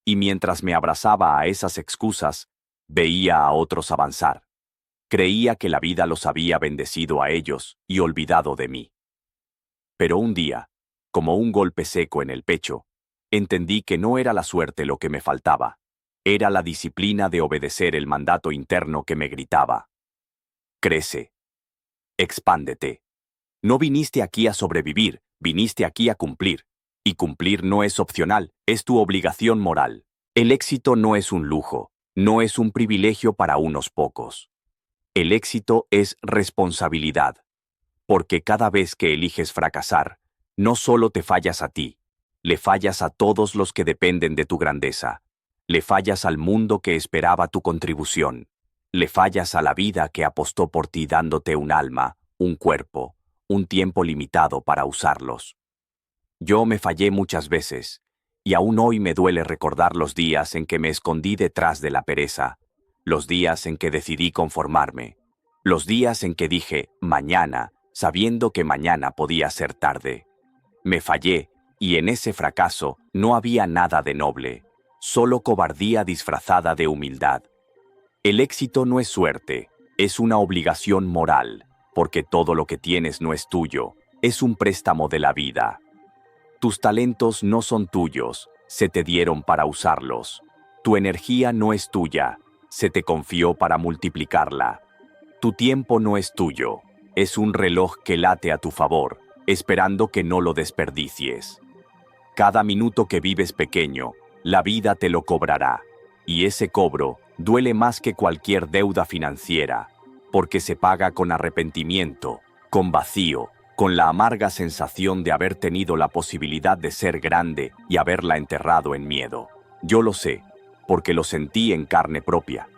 Y mientras me abrazaba a esas excusas, veía a otros avanzar. Creía que la vida los había bendecido a ellos y olvidado de mí. Pero un día, como un golpe seco en el pecho, entendí que no era la suerte lo que me faltaba, era la disciplina de obedecer el mandato interno que me gritaba: crece, expándete. No viniste aquí a sobrevivir, viniste aquí a cumplir. Y cumplir no es opcional, es tu obligación moral. El éxito no es un lujo, no es un privilegio para unos pocos. El éxito es responsabilidad. Porque cada vez que eliges fracasar, no solo te fallas a ti, le fallas a todos los que dependen de tu grandeza. Le fallas al mundo que esperaba tu contribución. Le fallas a la vida que apostó por ti dándote un alma, un cuerpo, un tiempo limitado para usarlos. Yo me fallé muchas veces, y aún hoy me duele recordar los días en que me escondí detrás de la pereza, los días en que decidí conformarme, los días en que dije mañana, sabiendo que mañana podía ser tarde. Me fallé, y en ese fracaso no había nada de noble, solo cobardía disfrazada de humildad. El éxito no es suerte, es una obligación moral, porque todo lo que tienes no es tuyo, es un préstamo de la vida. Tus talentos no son tuyos, se te dieron para usarlos. Tu energía no es tuya, se te confió para multiplicarla. Tu tiempo no es tuyo, es un reloj que late a tu favor, esperando que no lo desperdicies. Cada minuto que vives pequeño, la vida te lo cobrará, y ese cobro duele más que cualquier deuda financiera, porque se paga con arrepentimiento, con vacío, con la amarga sensación de haber tenido la posibilidad de ser grande y haberla enterrado en miedo. Yo lo sé, porque lo sentí en carne propia.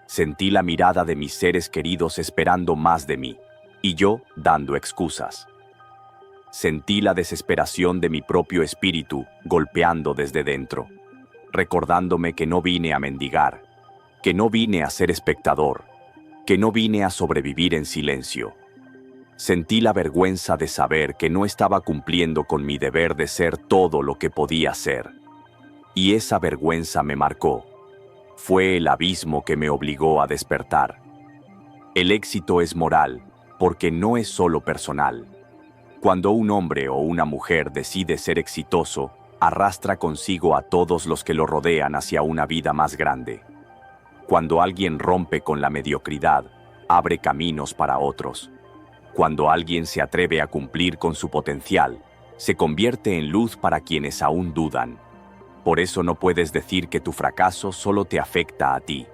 Sentí la mirada de mis seres queridos esperando más de mí, y yo dando excusas. Sentí la desesperación de mi propio espíritu golpeando desde dentro, recordándome que no vine a mendigar, que no vine a ser espectador, que no vine a sobrevivir en silencio. Sentí la vergüenza de saber que no estaba cumpliendo con mi deber de ser todo lo que podía ser. Y esa vergüenza me marcó. Fue el abismo que me obligó a despertar. El éxito es moral, porque no es solo personal. Cuando un hombre o una mujer decide ser exitoso, arrastra consigo a todos los que lo rodean hacia una vida más grande. Cuando alguien rompe con la mediocridad, abre caminos para otros. Cuando alguien se atreve a cumplir con su potencial, se convierte en luz para quienes aún dudan. Por eso no puedes decir que tu fracaso solo te afecta a ti.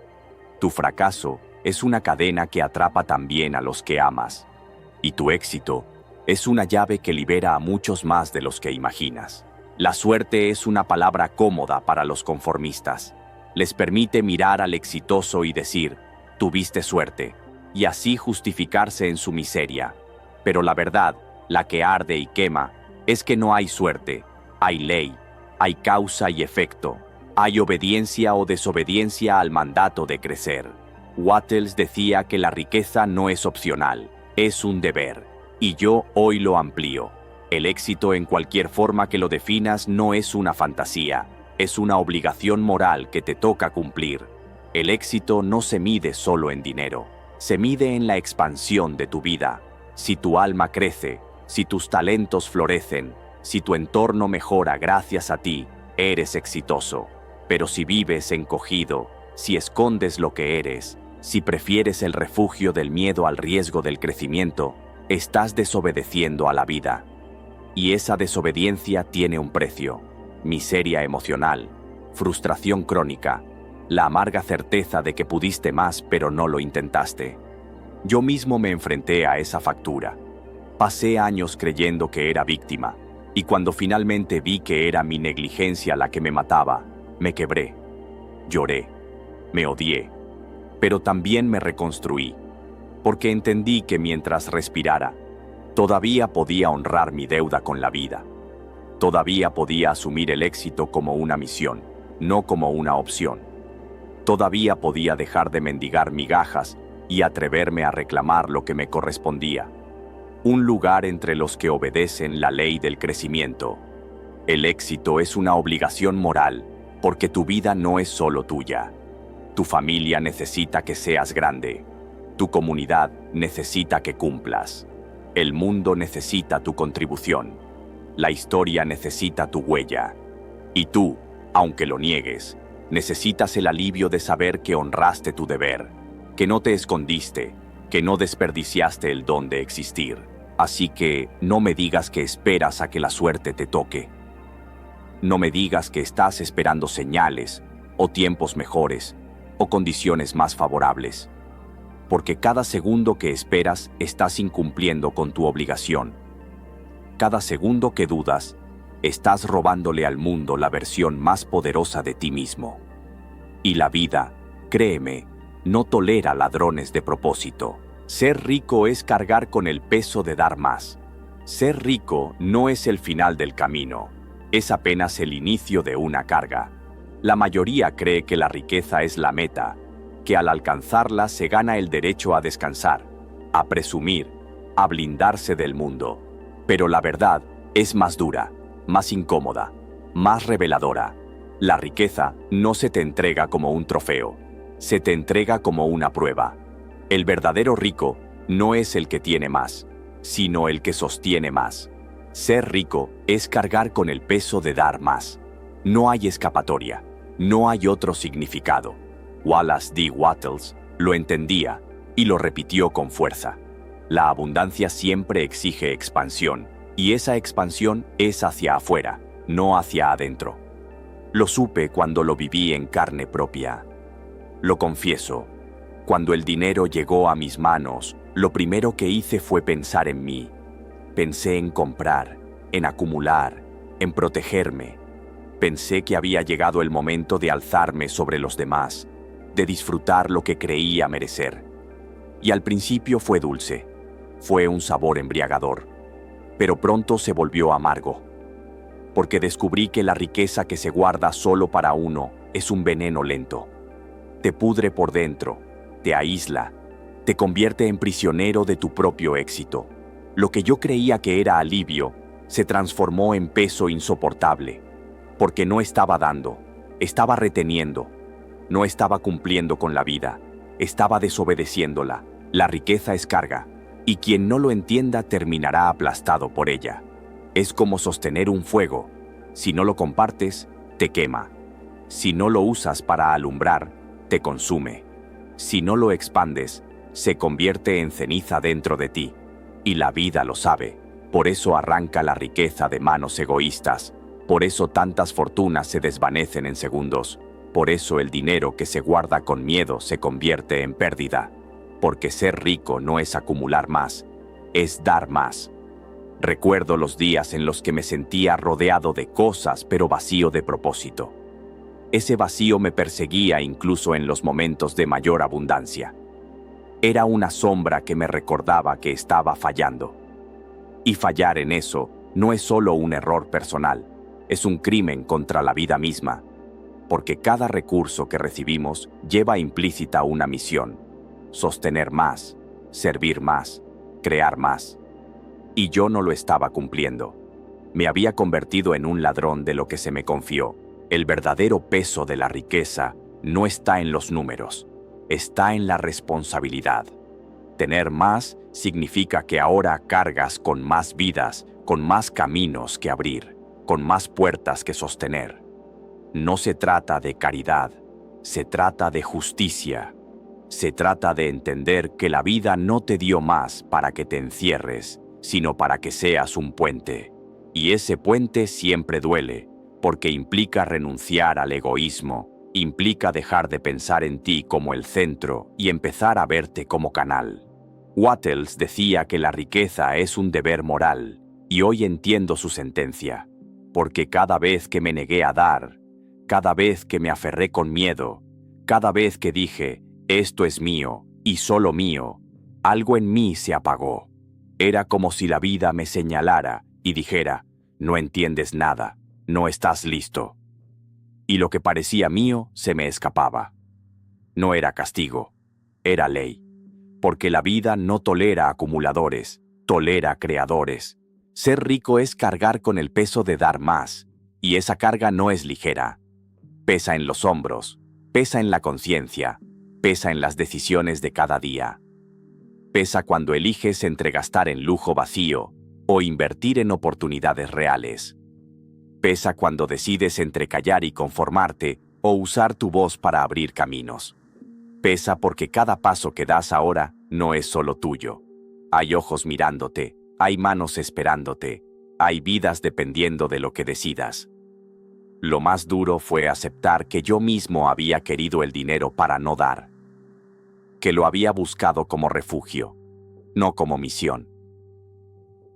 Tu fracaso es una cadena que atrapa también a los que amas. Y tu éxito es una llave que libera a muchos más de los que imaginas. La suerte es una palabra cómoda para los conformistas. Les permite mirar al exitoso y decir, tuviste suerte, y así justificarse en su miseria. Pero la verdad, la que arde y quema, es que no hay suerte, hay ley, hay causa y efecto, hay obediencia o desobediencia al mandato de crecer. Wattles decía que la riqueza no es opcional, es un deber, y yo hoy lo amplío. El éxito en cualquier forma que lo definas no es una fantasía, Es una obligación moral que te toca cumplir. El éxito no se mide solo en dinero, se mide en la expansión de tu vida. Si tu alma crece, si tus talentos florecen, si tu entorno mejora gracias a ti, eres exitoso. Pero si vives encogido, si escondes lo que eres, si prefieres el refugio del miedo al riesgo del crecimiento, estás desobedeciendo a la vida. Y esa desobediencia tiene un precio: miseria emocional, frustración crónica, la amarga certeza de que pudiste más pero no lo intentaste. Yo mismo me enfrenté a esa factura. Pasé años creyendo que era víctima, y cuando finalmente vi que era mi negligencia la que me mataba, me quebré, lloré, me odié, pero también me reconstruí, porque entendí que mientras respirara, todavía podía honrar mi deuda con la vida. Todavía podía asumir el éxito como una misión, no como una opción. Todavía podía dejar de mendigar migajas y atreverme a reclamar lo que me correspondía. Un lugar entre los que obedecen la ley del crecimiento. El éxito es una obligación moral, porque tu vida no es solo tuya. Tu familia necesita que seas grande. Tu comunidad necesita que cumplas. El mundo necesita tu contribución. La historia necesita tu huella. Y tú, aunque lo niegues, necesitas el alivio de saber que honraste tu deber, que no te escondiste, que no desperdiciaste el don de existir. Así que no me digas que esperas a que la suerte te toque. No me digas que estás esperando señales, o tiempos mejores, o condiciones más favorables. Porque cada segundo que esperas estás incumpliendo con tu obligación. Cada segundo que dudas, estás robándole al mundo la versión más poderosa de ti mismo. Y la vida, créeme, no tolera ladrones de propósito. Ser rico es cargar con el peso de dar más. Ser rico no es el final del camino, es apenas el inicio de una carga. La mayoría cree que la riqueza es la meta, que al alcanzarla se gana el derecho a descansar, a presumir, a blindarse del mundo. Pero la verdad es más dura, más incómoda, más reveladora. La riqueza no se te entrega como un trofeo, se te entrega como una prueba. El verdadero rico no es el que tiene más, sino el que sostiene más. Ser rico es cargar con el peso de dar más. No hay escapatoria, no hay otro significado. Wallace D. Wattles lo entendía y lo repitió con fuerza. La abundancia siempre exige expansión, y esa expansión es hacia afuera, no hacia adentro. Lo supe cuando lo viví en carne propia. Lo confieso, cuando el dinero llegó a mis manos, lo primero que hice fue pensar en mí. Pensé en comprar, en acumular, en protegerme. Pensé que había llegado el momento de alzarme sobre los demás, de disfrutar lo que creía merecer. Y al principio fue dulce, fue un sabor embriagador, pero pronto se volvió amargo, porque descubrí que la riqueza que se guarda solo para uno es un veneno lento. Te pudre por dentro, te aísla, te convierte en prisionero de tu propio éxito. Lo que yo creía que era alivio se transformó en peso insoportable, porque no estaba dando, estaba reteniendo, no estaba cumpliendo con la vida, estaba desobedeciéndola. La riqueza es carga, y quien no lo entienda terminará aplastado por ella. Es como sostener un fuego. Si no lo compartes, te quema. Si no lo usas para alumbrar, te consume. Si no lo expandes, se convierte en ceniza dentro de ti. Y la vida lo sabe. Por eso arranca la riqueza de manos egoístas. Por eso tantas fortunas se desvanecen en segundos. Por eso el dinero que se guarda con miedo se convierte en pérdida. Porque ser rico no es acumular más, es dar más. Recuerdo los días en los que me sentía rodeado de cosas pero vacío de propósito. Ese vacío me perseguía incluso en los momentos de mayor abundancia. Era una sombra que me recordaba que estaba fallando. Y fallar en eso no es solo un error personal, es un crimen contra la vida misma, porque cada recurso que recibimos lleva implícita una misión: sostener más, servir más, crear más. Y yo no lo estaba cumpliendo. Me había convertido en un ladrón de lo que se me confió, El verdadero peso de la riqueza no está en los números, está en la responsabilidad. Tener más significa que ahora cargas con más vidas, con más caminos que abrir, con más puertas que sostener. No se trata de caridad, se trata de justicia. Se trata de entender que la vida no te dio más para que te encierres, sino para que seas un puente. Y ese puente siempre duele, porque implica renunciar al egoísmo, implica dejar de pensar en ti como el centro y empezar a verte como canal. Wattles decía que la riqueza es un deber moral, y hoy entiendo su sentencia, porque cada vez que me negué a dar, cada vez que me aferré con miedo, cada vez que dije, esto es mío, y solo mío, algo en mí se apagó. Era como si la vida me señalara y dijera, no entiendes nada, no estás listo. Y lo que parecía mío se me escapaba. No era castigo, era ley. Porque la vida no tolera acumuladores, tolera creadores. Ser rico es cargar con el peso de dar más, y esa carga no es ligera. Pesa en los hombros, pesa en la conciencia, pesa en las decisiones de cada día. Pesa cuando eliges entre gastar en lujo vacío o invertir en oportunidades reales. Pesa cuando decides entre callar y conformarte o usar tu voz para abrir caminos. Pesa porque cada paso que das ahora no es solo tuyo. Hay ojos mirándote, hay manos esperándote, hay vidas dependiendo de lo que decidas. Lo más duro fue aceptar que yo mismo había querido el dinero para no dar. Que lo había buscado como refugio, no como misión.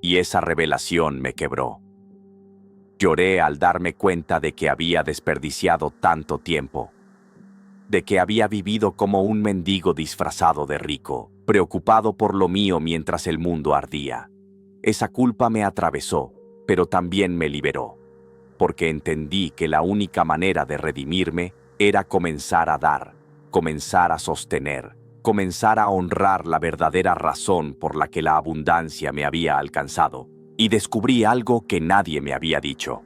Y esa revelación me quebró. Lloré al darme cuenta de que había desperdiciado tanto tiempo, de que había vivido como un mendigo disfrazado de rico, preocupado por lo mío mientras el mundo ardía. Esa culpa me atravesó, pero también me liberó, porque entendí que la única manera de redimirme era comenzar a dar, comenzar a sostener, comenzar a honrar la verdadera razón por la que la abundancia me había alcanzado. Y descubrí algo que nadie me había dicho.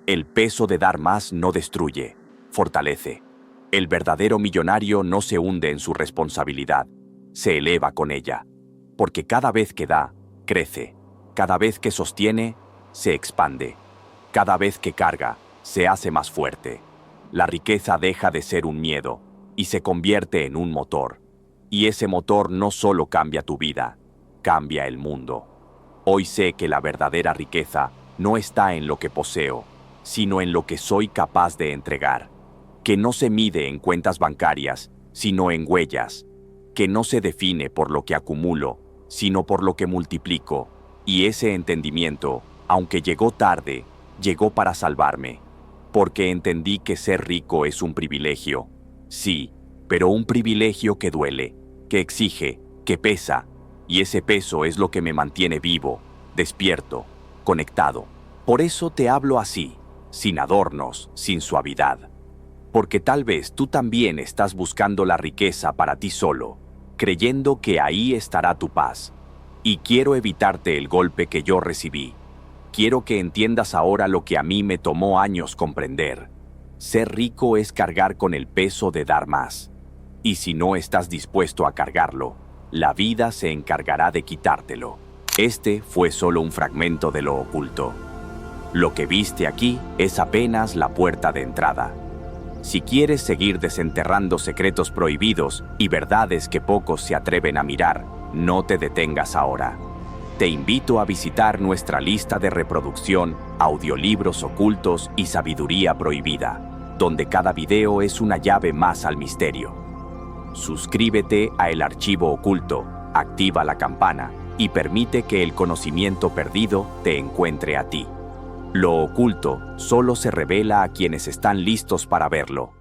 El peso de dar más no destruye, fortalece. El verdadero millonario no se hunde en su responsabilidad, se eleva con ella. Porque cada vez que da, crece. Cada vez que sostiene, se expande. Cada vez que carga, se hace más fuerte. La riqueza deja de ser un miedo y se convierte en un motor. Y ese motor no solo cambia tu vida, cambia el mundo. Hoy sé que la verdadera riqueza no está en lo que poseo, sino en lo que soy capaz de entregar. Que no se mide en cuentas bancarias, sino en huellas. Que no se define por lo que acumulo, sino por lo que multiplico. Y ese entendimiento, aunque llegó tarde, llegó para salvarme. Porque entendí que ser rico es un privilegio. Sí, pero un privilegio que duele, que exige, que pesa. Y ese peso es lo que me mantiene vivo, despierto, conectado. Por eso te hablo así, sin adornos, sin suavidad. Porque tal vez tú también estás buscando la riqueza para ti solo, creyendo que ahí estará tu paz. Y quiero evitarte el golpe que yo recibí. Quiero que entiendas ahora lo que a mí me tomó años comprender. Ser rico es cargar con el peso de dar más. Y si no estás dispuesto a cargarlo, la vida se encargará de quitártelo. Este fue solo un fragmento de lo oculto. Lo que viste aquí es apenas la puerta de entrada. Si quieres seguir desenterrando secretos prohibidos y verdades que pocos se atreven a mirar, no te detengas ahora. Te invito a visitar nuestra lista de reproducción, audiolibros ocultos y sabiduría prohibida, donde cada video es una llave más al misterio. Suscríbete a El Archivo Oculto, activa la campana y permite que el conocimiento perdido te encuentre a ti. Lo oculto solo se revela a quienes están listos para verlo.